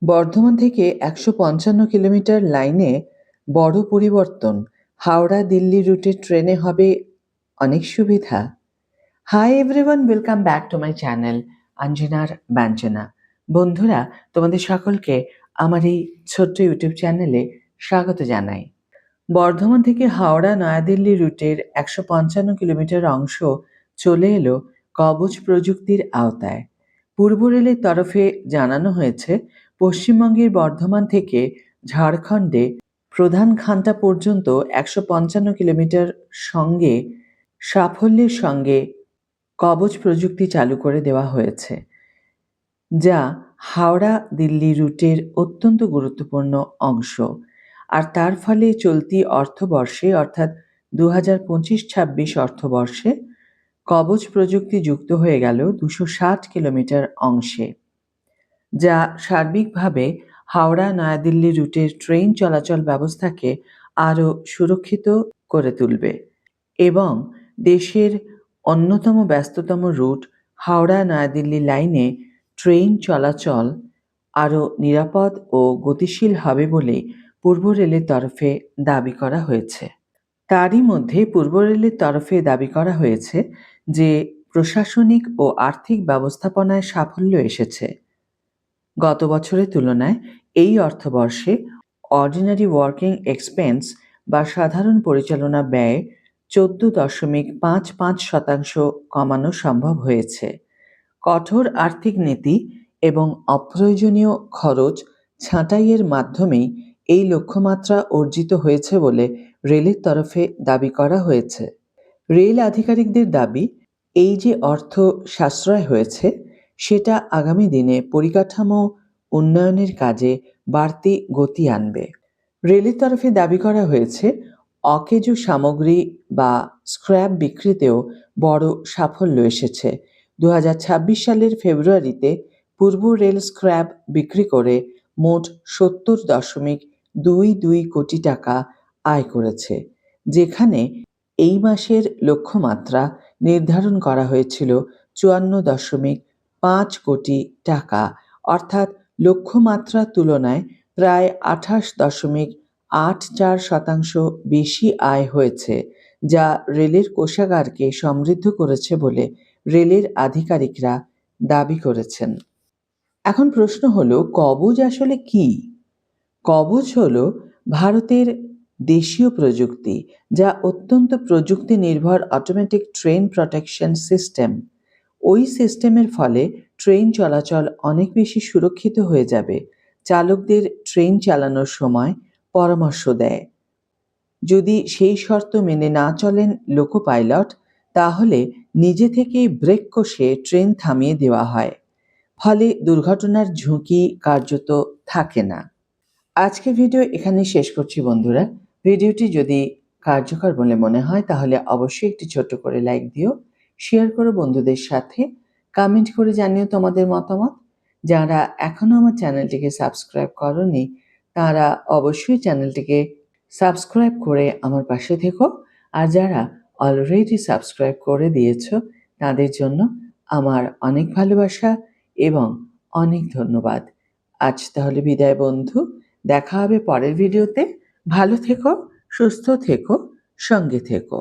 বর্ধমান থেকে ১৫৫ কিলোমিটার লাইনে বড় পরিবর্তন। হাওড়া দিল্লি রুটের ট্রেনে হবে অনেক সুবিধা। Hi everyone, welcome back to my channel আঞ্জনার ব্যঞ্জনা। বন্ধুরা, তোমাদের সকলকে আমার এই ছোট্ট ইউটিউব চ্যানেলে স্বাগত জানাই। বর্ধমান থেকে হাওড়া নয়াদিল্লি রুটের ১৫৫ কিলোমিটার অংশ চলে এলো কবচ প্রযুক্তির আওতায়। পূর্ব রেলের তরফে জানানো হয়েছে, পশ্চিমবঙ্গের বর্ধমান থেকে ঝাড়খণ্ডে প্রধান খান্টা পর্যন্ত ১৫৫ কিলোমিটার সঙ্গে সাফল্যের সঙ্গে কবচ প্রযুক্তি চালু করে দেওয়া হয়েছে, যা হাওড়া দিল্লি রুটের অত্যন্ত গুরুত্বপূর্ণ অংশ। আর তার ফলে চলতি অর্থবর্ষে অর্থাৎ ২০২৫-২৬ অর্থবর্ষে কবচ প্রযুক্তি যুক্ত হয়ে গেল ২৬০ কিলোমিটার অংশে, যা সার্বিকভাবে হাওড়া নয়াদিল্লি রুটের ট্রেন চলাচল ব্যবস্থাকে আরও সুরক্ষিত করে তুলবে এবং দেশের অন্যতম ব্যস্ততম রুট হাওড়া নয়াদিল্লি লাইনে ট্রেন চলাচল আরও নিরাপদ ও গতিশীল হবে বলে পূর্ব রেলের তরফে দাবি করা হয়েছে। তারই মধ্যে পূর্ব রেলের তরফে দাবি করা হয়েছে যে প্রশাসনিক ও আর্থিক ব্যবস্থাপনায় সাফল্য এসেছে। গত বছরের তুলনায় এই অর্থবর্ষে অর্ডিনারি ওয়ার্কিং এক্সপেন্স বা সাধারণ পরিচালনা ব্যয় ১৪.৫৫% কমানো সম্ভব হয়েছে। কঠোর আর্থিক নীতি এবং অপ্রয়োজনীয় খরচ ছাঁটাইয়ের মাধ্যমেই এই লক্ষ্যমাত্রা অর্জিত হয়েছে বলে রেলের তরফে দাবি করা হয়েছে। রেল আধিকারিকদের দাবি, এই যে অর্থ সাশ্রয় হয়েছে সেটা আগামী দিনে পরিকাঠামো উন্নয়নের কাজে বাড়তি গতি আনবে। রেলের তরফে দাবি করা হয়েছে, অকেজো সামগ্রী বা স্ক্র্যাপ বিক্রিতেও বড় সাফল্য এসেছে। ২০২৬ সালের ফেব্রুয়ারিতে পূর্ব রেল স্ক্র্যাপ বিক্রি করে মোট ৭০.২২ কোটি টাকা আয় করেছে, যেখানে এই মাসের লক্ষ্যমাত্রা নির্ধারণ করা হয়েছিল ৫৪.৫ কোটি টাকা, অর্থাৎ লক্ষ্যমাত্রার তুলনায় প্রায় ২৮.৮৪% বেশি আয় হয়েছে, যা রেলের কোষাগারকে সমৃদ্ধ করেছে বলে রেলের আধিকারিকরা দাবি করেছেন। এখন প্রশ্ন হলো, কবচ আসলে কি? কবচ হলো ভারতের দেশীয় প্রযুক্তি, যা অত্যন্ত প্রযুক্তি নির্ভর অটোমেটিক ট্রেন প্রোটেকশন সিস্টেম। ওই সিস্টেমের ফলে ট্রেন চলাচল অনেক বেশি সুরক্ষিত হয়ে যাবে। চালকদের ট্রেন চালানোর সময় পরামর্শ দেয়। যদি সেই শর্ত মেনে না চলেন লোকো পাইলট, তাহলে নিজে থেকেই ব্রেক কষে ট্রেন থামিয়ে দেওয়া হয়। ফলে দুর্ঘটনার ঝুঁকি কার্যত থাকে না। আজকের ভিডিও এখানেই শেষ করছি বন্ধুরা। ভিডিওটি যদি কার্যকর বলে মনে হয় তাহলে অবশ্যই একটি ছোট্ট করে লাইক দিও, শেয়ার করো বন্ধুদের সাথে, কমেন্ট করে জানিও তোমাদের মতামত। যারা এখনও আমার চ্যানেলটিকে সাবস্ক্রাইব করোনি তারা অবশ্যই চ্যানেলটিকে সাবস্ক্রাইব করে আমার পাশে থেকো, আর যারা অলরেডি সাবস্ক্রাইব করে দিয়েছো তাদের জন্য আমার অনেক ভালোবাসা এবং অনেক ধন্যবাদ। আজ তাহলে বিদায় বন্ধু, দেখা হবে পরের ভিডিওতে। ভালো থেকো, সুস্থ থেকো, সঙ্গে থেকো।